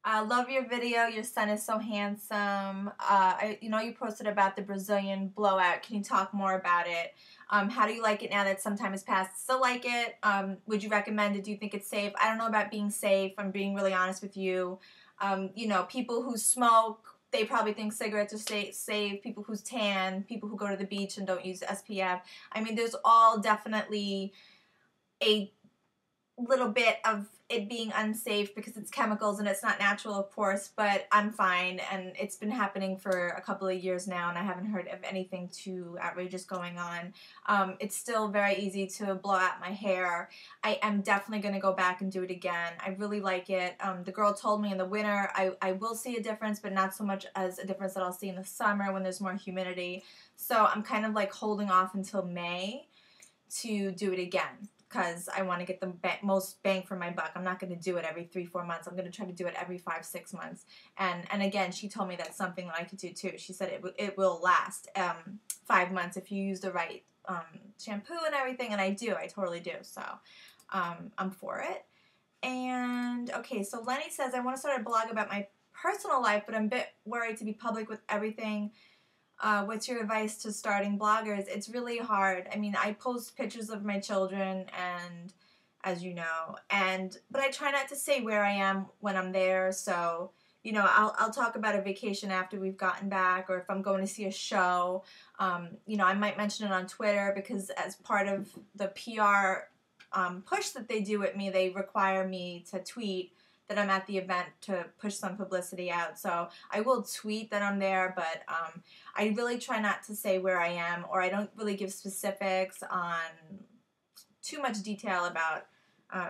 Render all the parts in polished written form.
I love your video. Your son is so handsome. You posted about the Brazilian blowout. Can you talk more about it? How do you like it now that some time has passed? Still like it? Would you recommend it? Do you think it's safe? I don't know about being safe. I'm being really honest with you. People who smoke, they probably think cigarettes are safe. People who tan, people who go to the beach and don't use SPF. I mean, there's all definitely a little bit of it being unsafe because it's chemicals and it's not natural, of course, but I'm fine, and it's been happening for a couple of years now, and I haven't heard of anything too outrageous going on. It's still very easy to blow out my hair. I am definitely going to go back and do it again. I really like it. The girl told me in the winter I will see a difference, but not so much as a difference that I'll see in the summer when there's more humidity. So I'm kind of like holding off until May to do it again, because I want to get the most bang for my buck. I'm not going to do it every 3-4 months. I'm going to try to do it every 5-6 months. And again, she told me that's something that I could do too. She said it will last 5 months if you use the right shampoo and everything, and I do. I totally do. So I'm for it. And okay, so Lenny says, I want to start a blog about my personal life, but I'm a bit worried to be public with everything. What's your advice to starting bloggers? It's really hard. I mean, I post pictures of my children, and as you know, but I try not to say where I am when I'm there. So, I'll talk about a vacation after we've gotten back, or if I'm going to see a show. I might mention it on Twitter, because as part of the PR push that they do with me, they require me to tweet that I'm at the event to push some publicity out. So I will tweet that I'm there, but I really try not to say where I am, or I don't really give specifics on too much detail about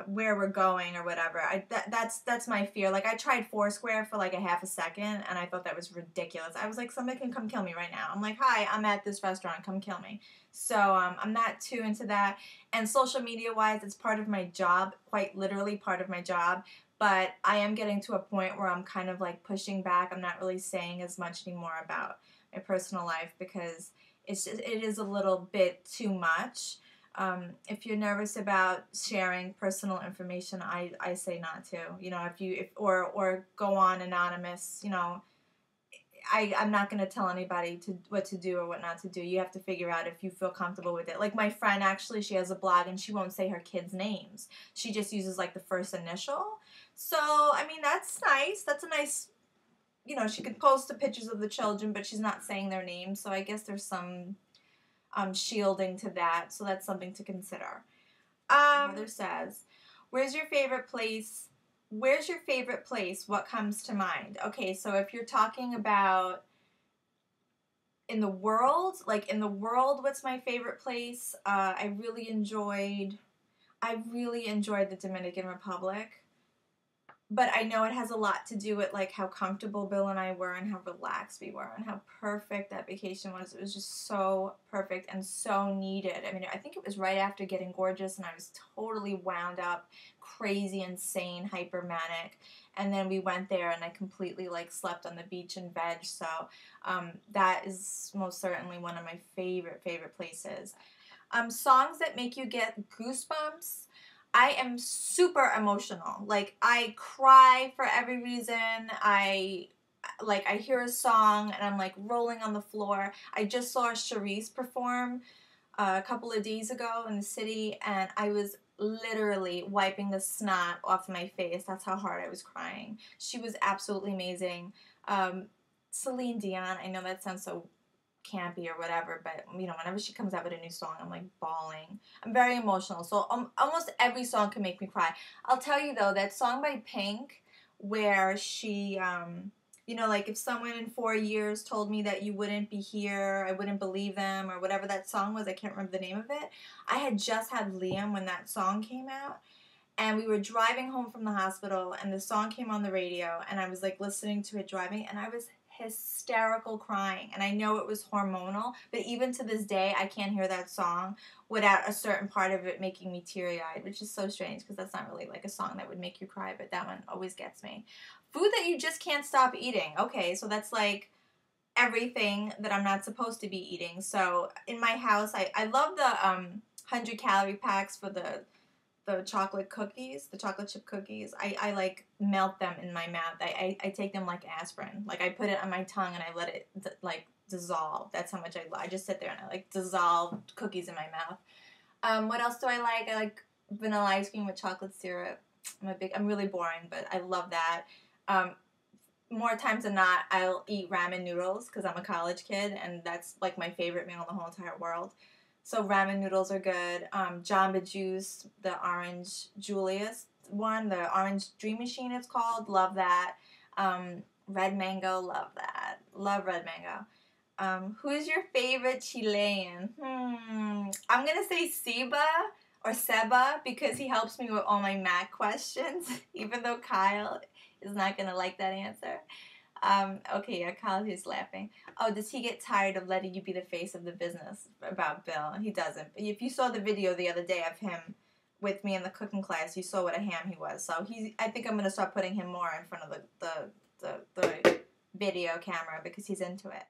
where we're going or whatever. That's my fear. Like, I tried Foursquare for like a half a second, and I thought that was ridiculous. I was like, somebody can come kill me right now. I'm like, hi, I'm at this restaurant, come kill me. So I'm not too into that. And social media wise, it's part of my job, quite literally part of my job. But I am getting to a point where I'm kind of like pushing back. I'm not really saying as much anymore about my personal life, because it is a little bit too much. If you're nervous about sharing personal information, I say not to. Or go on anonymous. I'm not going to tell anybody what to do or what not to do. You have to figure out if you feel comfortable with it. Like my friend, actually, she has a blog, and she won't say her kids' names. She just uses like the first initial. So, I mean, that's nice. That's a nice, she could post the pictures of the children, but she's not saying their names. So I guess there's some shielding to that. So that's something to consider. Mother says, where's your favorite place? Where's your favorite place? What comes to mind? Okay, so if you're talking about in the world, what's my favorite place? I really enjoyed the Dominican Republic. But I know it has a lot to do with like how comfortable Bill and I were, and how relaxed we were, and how perfect that vacation was. It was just so perfect and so needed. I mean, I think it was right after getting gorgeous, and I was totally wound up, crazy, insane, hypermanic. And then we went there, and I completely like slept on the beach and veg. So that is most certainly one of my favorite places. Songs that make you get goosebumps. I am super emotional. Like, I cry for every reason. I hear a song and I'm like rolling on the floor. I just saw Charisse perform a couple of days ago in the city, and I was literally wiping the snot off my face. That's how hard I was crying. She was absolutely amazing. Celine Dion, I know that sounds so campy or whatever, but whenever she comes out with a new song, I'm like bawling. I'm very emotional, so almost every song can make me cry. I'll tell you though, that song by Pink, where she like, if someone in 4 years told me that you wouldn't be here, I wouldn't believe them, or whatever that song was. I can't remember the name of it. I had just had Liam when that song came out, and we were driving home from the hospital, and the song came on the radio, and I was like listening to it driving, and I was hysterical crying. And I know it was hormonal, but even to this day, I can't hear that song without a certain part of it making me teary-eyed, which is so strange, because that's not really like a song that would make you cry, but that one always gets me. Food that you just can't stop eating. Okay, so that's like everything that I'm not supposed to be eating. So in my house, I love the 100-calorie packs for the the chocolate cookies, the chocolate chip cookies. I like melt them in my mouth. I take them like aspirin. Like I put it on my tongue and I let it like dissolve. That's how much I just sit there and I like dissolve cookies in my mouth. What else do I like? I like vanilla ice cream with chocolate syrup. I'm really boring, but I love that. More times than not, I'll eat ramen noodles because I'm a college kid and that's like my favorite meal in the whole entire world. So ramen noodles are good. Jamba Juice, the orange Julius one, the orange Dream Machine it's called. Love that. Red mango, love that. Love red mango. Who's your favorite Chilean? I'm going to say Seba because he helps me with all my math questions, even though Kyle is not going to like that answer. Okay, yeah, Kyle is laughing. Oh, does he get tired of letting you be the face of the business about Bill? He doesn't. If you saw the video the other day of him with me in the cooking class, you saw what a ham he was. So I think I'm going to start putting him more in front of the video camera because he's into it.